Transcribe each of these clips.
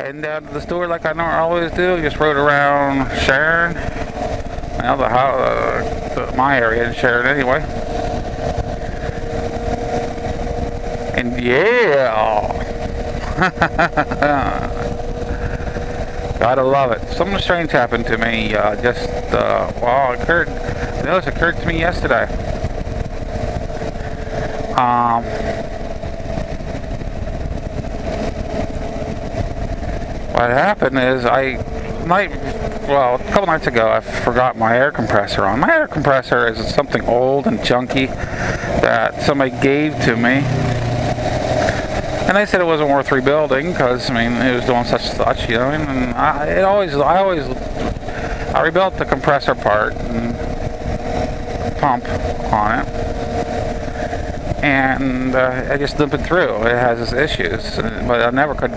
heading down to the store like I always do. Just rode around Sharon. Well, my area in Sharon anyway. And yeah, gotta love it. Something strange happened to me. Well, it occurred to me yesterday. What happened is a couple nights ago I forgot my air compressor on. My air compressor is something old and junky that somebody gave to me, and they said it wasn't worth rebuilding because it was doing such, you know. And I rebuilt the compressor part and pump on it, and I just limp it through. It has its issues, but I never could.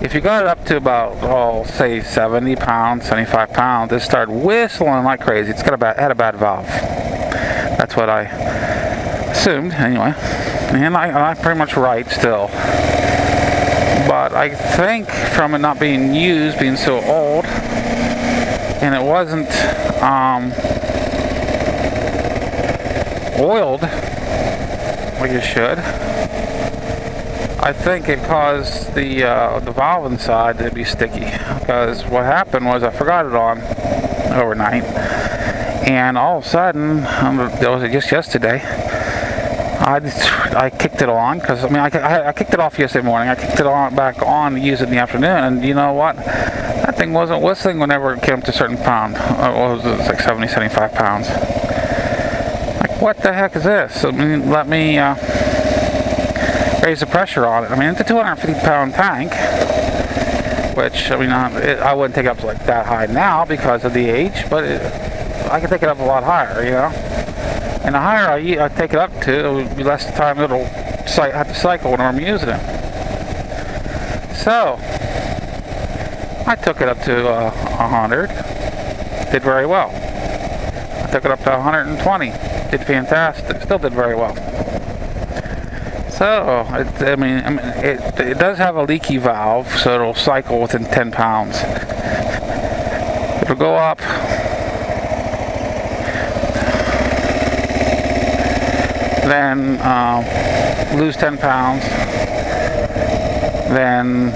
If you got it up to about, say 70 pounds, 75 pounds, it started whistling like crazy. It's had a bad valve. That's what I assumed, anyway. And I'm pretty much right still. But I think from it not being used, being so old, and it wasn't oiled like it should, I think it caused the valve inside to be sticky. Because what happened was I forgot it on overnight, and all of a sudden, it was just yesterday, I kicked it on, because I kicked it off yesterday morning. I kicked it back on to use it in the afternoon, and you know what? That thing wasn't whistling whenever it came up to a certain pound. It was like 70, 75 pounds. Like, what the heck is this? Let me raise the pressure on it. It's a 250-pound tank, which I wouldn't take it up to like that high now because of the age, but I can take it up a lot higher, you know. And the higher I take it up to, it will be less time it'll have to cycle when I'm using it. So I took it up to 100, did very well. I took it up to 120, did fantastic, still did very well. So it does have a leaky valve, so it'll cycle within 10 pounds. It'll go up. Then lose 10 pounds, then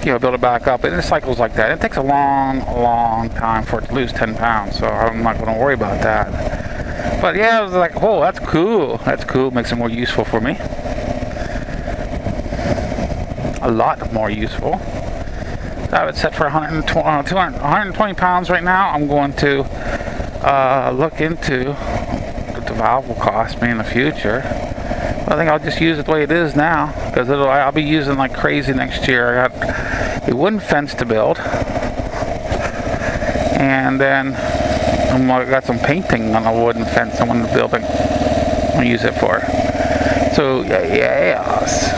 build it back up, and it cycles like that. It takes a long time for it to lose 10 pounds, so I'm not going to worry about that. But yeah, I was like, oh, that's cool, makes it more useful for me, a lot more useful. I have it set for 120 pounds right now. I'm going to look into what the valve will cost me in the future. I think I'll just use it the way it is now, because I'll be using like crazy next year. I got a wooden fence to build, and then I got some painting on the wooden fence on the building I'll use it for. So yes,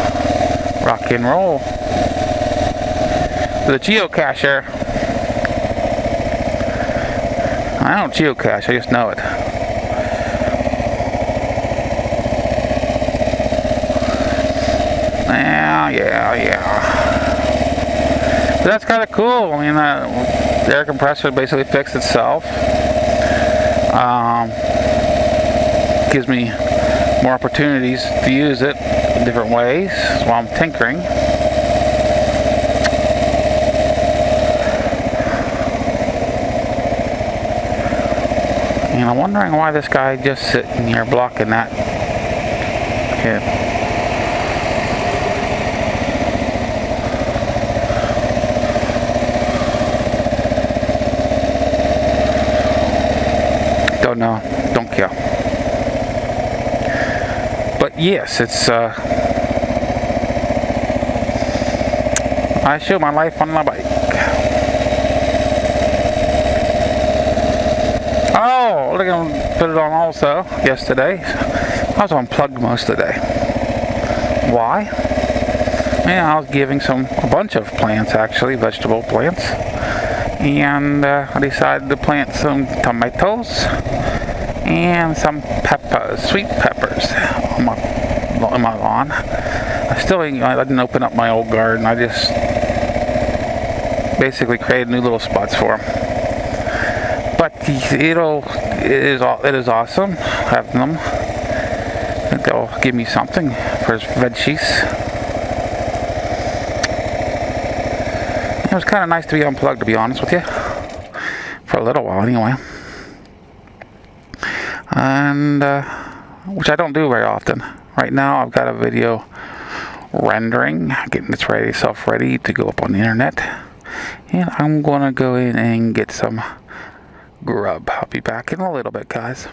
rock and roll. The geocacher, I don't geocache, I just know it. Yeah. But that's kind of cool. The air compressor basically fixed itself. Gives me more opportunities to use it in different ways while I'm tinkering. And I'm wondering why this guy just sitting here blocking that kid. Don't know, don't care. But yes, it's I show my life on my bike. Oh, look, I put it on also yesterday. I was unplugged most of the day. Why? I was giving a bunch of plants, actually, vegetable plants. And I decided to plant some tomatoes and some peppers, sweet peppers on my lawn. I didn't open up my old garden. I just basically created new little spots for them. But it is awesome having them. I think they'll give me something for his veggies. It was kind of nice to be unplugged, to be honest with you, for a little while anyway. And which I don't do very often. Right now I've got a video rendering, getting this ready to go up on the internet, and I'm gonna go in and get some grub. I'll be back in a little bit, guys.